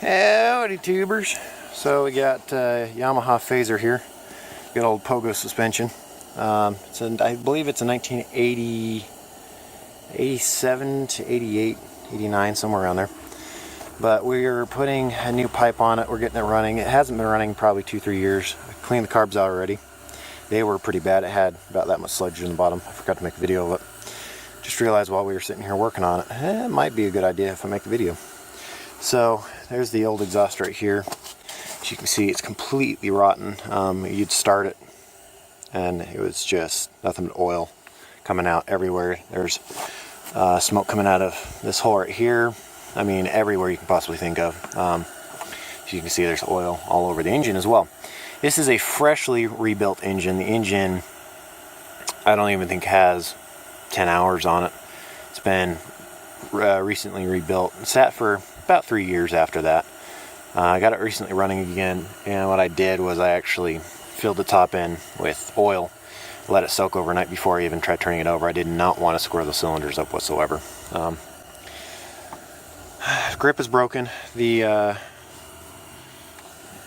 Howdy tubers. So we got Yamaha Phazer here. Good old pogo suspension. I believe it's a 1980, 87 to 88, 89, somewhere around there. But we're putting a new pipe on it. We're getting it running. It hasn't been running probably 2-3 years. I cleaned the carbs out already. They were pretty bad. It had about that much sludge in the bottom. I forgot to make a video of it. Just realized while we were sitting here working on it, it might be a good idea if I make a video. So there's the old exhaust right here. As you can see, it's completely rotten. You'd start it and it was just nothing but oil coming out everywhere. There's smoke coming out of this hole right here. I mean, everywhere you can possibly think of. As you can see, there's oil all over the engine as well. This is a freshly rebuilt engine. The engine, I don't even think has 10 hours on it. It's been recently rebuilt. It sat for about 3 years after that. I got it recently running again, and what I did was I actually filled the top end with oil, let it soak overnight before I even tried turning it over. I did not want to square the cylinders up whatsoever. Grip is broken. The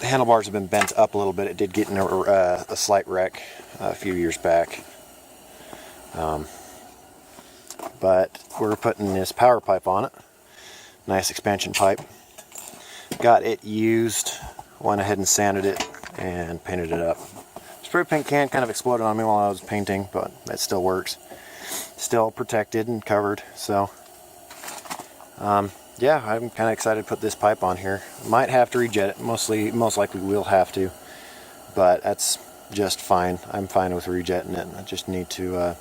handlebars have been bent up a little bit. It did get in a slight wreck a few years back. But we're putting this power pipe on it. Nice expansion pipe. Got it used, went ahead and sanded it and painted it up. Spray paint can kind of exploded on me while I was painting, but it still works. Still protected and covered, so yeah, I'm kind of excited to put this pipe on here. Might have to rejet it, most likely we'll have to, but that's just fine. I'm fine with rejetting it. I just need to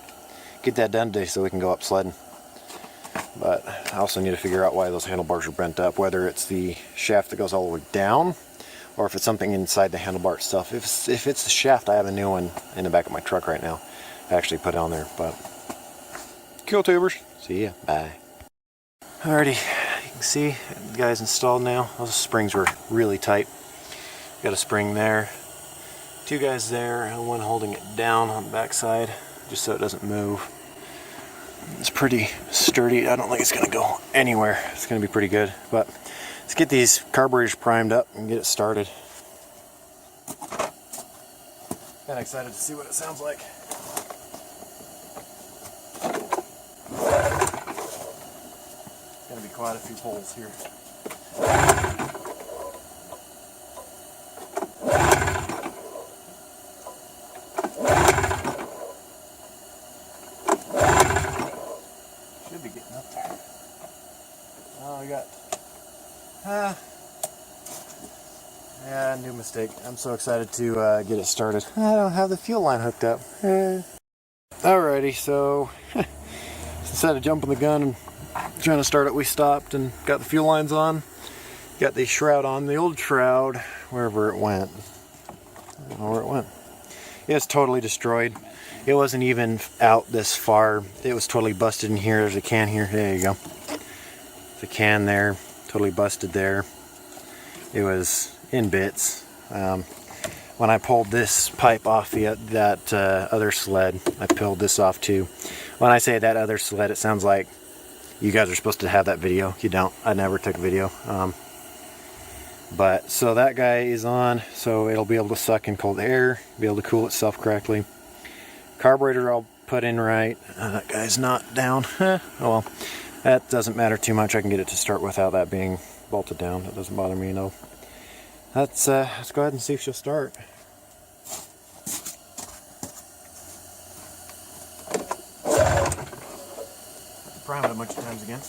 get that done today so we can go up sledding. But I also need to figure out why those handlebars are bent up, whether it's the shaft that goes all the way down or if it's something inside the handlebar itself. If it's the shaft, I have a new one in the back of my truck right now. I actually put it on there, but cool tubers. See ya. Bye. Alrighty, you can see the guy's installed now. Those springs were really tight. Got a spring there, 2 guys there, and one holding it down on the back side just so it doesn't move. It's pretty sturdy. I don't think it's going to go anywhere. It's going to be pretty good. But let's get these carburetors primed up and get it started. Kind of excited to see what it sounds like. Going to be quite a few holes here. Should be getting up there. Oh, I got... yeah, new mistake. I'm so excited to get it started. I don't have the fuel line hooked up. Alrighty, so instead of jumping the gun and trying to start it, we stopped and got the fuel lines on. Got the shroud on. The old shroud, wherever it went. I don't know where it went. It's totally destroyed. It wasn't even out this far. It was totally busted in here. There's a can here. There you go. The can there, totally busted there. It was in bits. When I pulled this pipe off that other sled, I pulled this off too. When I say that other sled, it sounds like you guys are supposed to have that video. You don't. I never took a video. But so that guy is on, so it'll be able to suck in cold air, be able to cool itself correctly. Carburetor I'll put in right. That guy's not down. Oh well, that doesn't matter too much. I can get it to start without that being bolted down. That doesn't bother me, no. Let's go ahead and see if she'll start. Prime it a bunch of times again.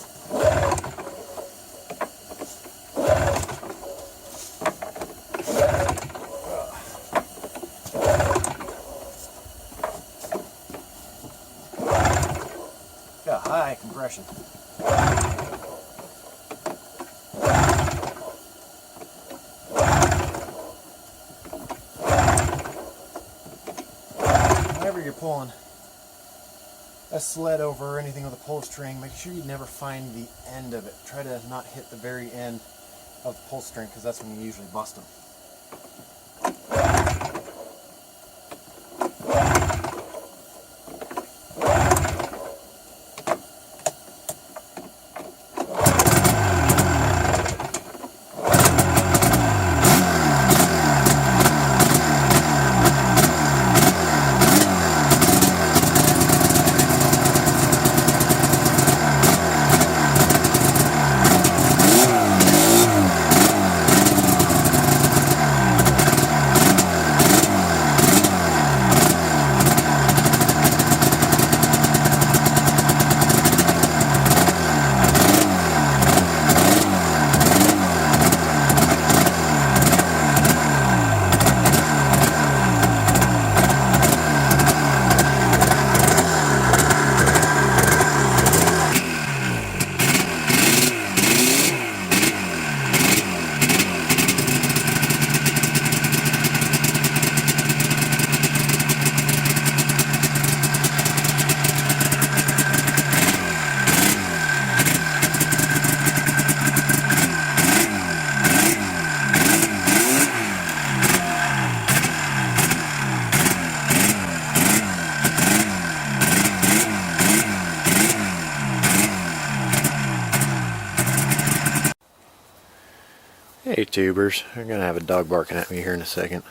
Got high compression. Whenever you're pulling a sled over or anything with a pull string, make sure you never find the end of it. Try to not hit the very end of the pull string, because that's when you usually bust them. Hey tubers, I'm gonna have a dog barking at me here in a second.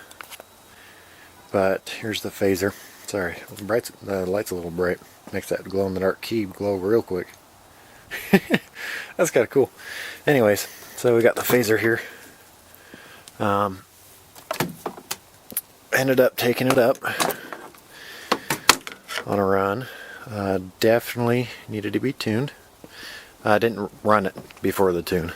But here's the Phazer. Sorry, the light's a little bright. Makes that glow in the dark key glow real quick. That's kind of cool. Anyways, so we got the Phazer here. Ended up taking it up on a run. Definitely needed to be tuned. I didn't run it before the tune.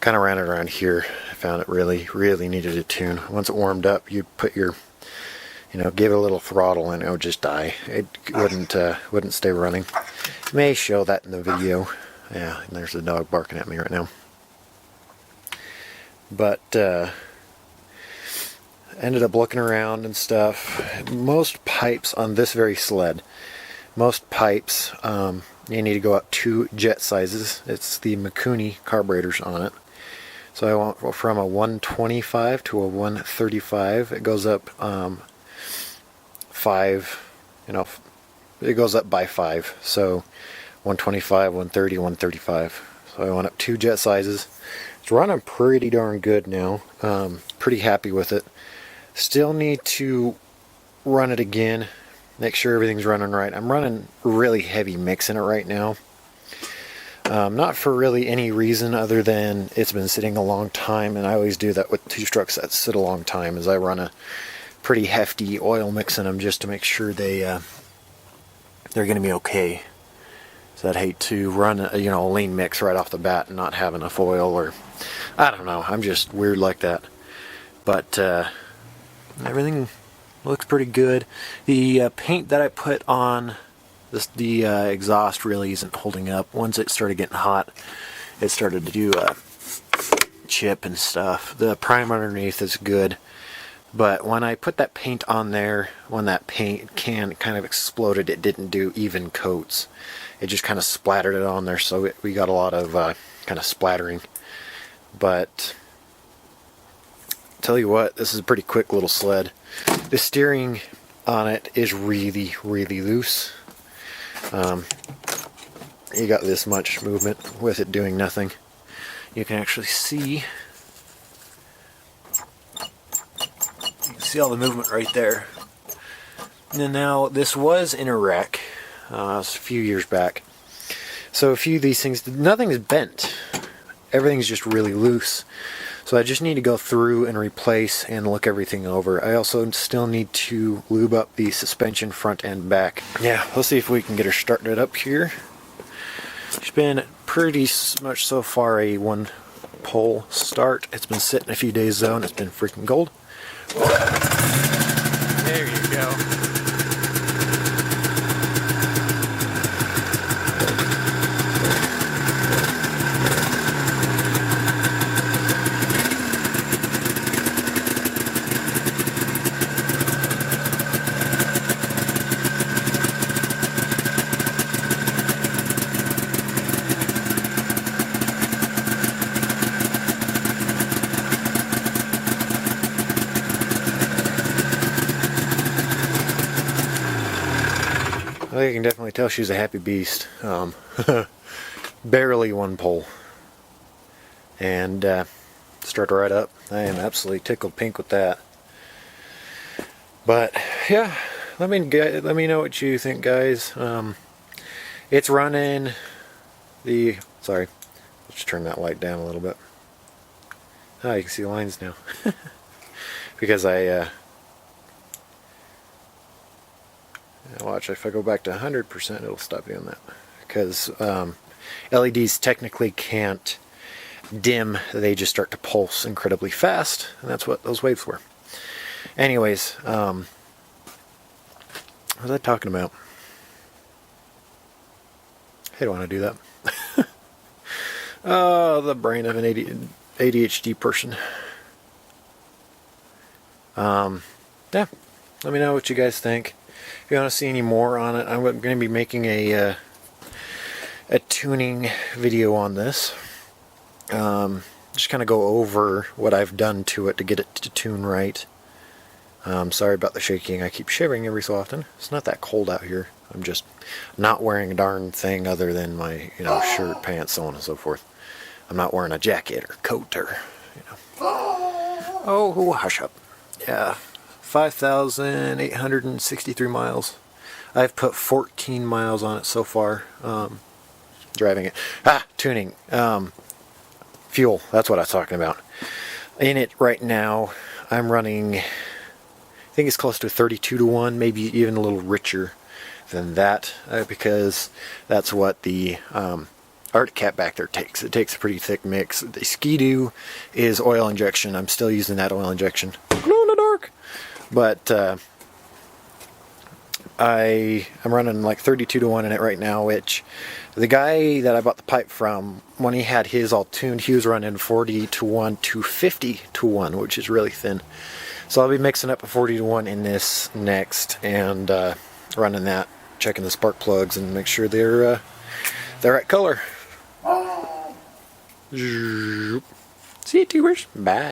Kind of ran it around here. I found it really needed a tune. Once it warmed up, you put your, give it a little throttle and it would just die. It wouldn't stay running. May show that in the video. Yeah, and there's the dog barking at me right now. But ended up looking around and stuff. Most pipes on this very sled, most pipes, you need to go up 2 jet sizes. It's the Mikuni carburetors on it. So I went from a 125 to a 135. It goes up 5, it goes up by 5. So 125, 130, 135. So I went up 2 jet sizes. It's running pretty darn good now. Pretty happy with it. Still need to run it again. Make sure everything's running right. I'm running really heavy mix in it right now. Not for really any reason other than it's been sitting a long time, and I always do that with 2-strokes that sit a long time, is I run a pretty hefty oil mix in them just to make sure they're going to be okay. So I'd hate to run a lean mix right off the bat and not have enough oil, or I don't know. I'm just weird like that. But everything looks pretty good. The paint that I put on the exhaust really isn't holding up. Once it started getting hot, it started to do chip and stuff. The prime underneath is good, but when I put that paint on there, when that paint can kind of exploded, it didn't do even coats. It just kind of splattered it on there, so we got a lot of kind of splattering. But tell you what, this is a pretty quick little sled. The steering on it is really loose. You got this much movement with it doing nothing. You can actually see, all the movement right there. And now this was in a wreck. It was a few years back. So a few of these things, nothing is bent. Everything's just really loose. So I just need to go through and replace and look everything over. I also still need to lube up the suspension front and back. Yeah, let's see if we can get her started up here. It's been pretty much so far a 1-pole start. It's been sitting a few days though, and it's been freaking gold. There you go. I can definitely tell she's a happy beast. Barely 1 pole. And start right up. I am absolutely tickled pink with that. But yeah, let me know what you think, guys. It's running the. Sorry, let's turn that light down a little bit. Oh, you can see the lines now. Because watch, if I go back to 100%, it'll stop doing that. Because LEDs technically can't dim, they just start to pulse incredibly fast, and that's what those waves were. Anyways, what was I talking about? I don't want to do that. Oh, the brain of an ADHD person. Yeah, let me know what you guys think. If you want to see any more on it, I'm going to be making a tuning video on this. Just kind of go over what I've done to it to get it to tune right. Sorry about the shaking. I keep shivering every so often. It's not that cold out here. I'm just not wearing a darn thing other than my shirt, pants, so on and so forth. I'm not wearing a jacket or coat or, you know. Oh, hush up. Yeah, 5,863 miles. I've put 14 miles on it so far, driving it. Tuning. Fuel, that's what I was talking about. In it right now, I'm running, I think it's close to 32 to 1, maybe even a little richer than that, because that's what the Arctic Cat back there takes. It takes a pretty thick mix. The Ski-Doo is oil injection. I'm still using that oil injection. Glow in the dark! But I'm running like 32 to 1 in it right now, which the guy that I bought the pipe from, when he had his all tuned, he was running 40 to 1 to 50 to 1, which is really thin. So I'll be mixing up a 40 to 1 in this next and running that, checking the spark plugs and make sure they're right color. See you, tubers. Bye.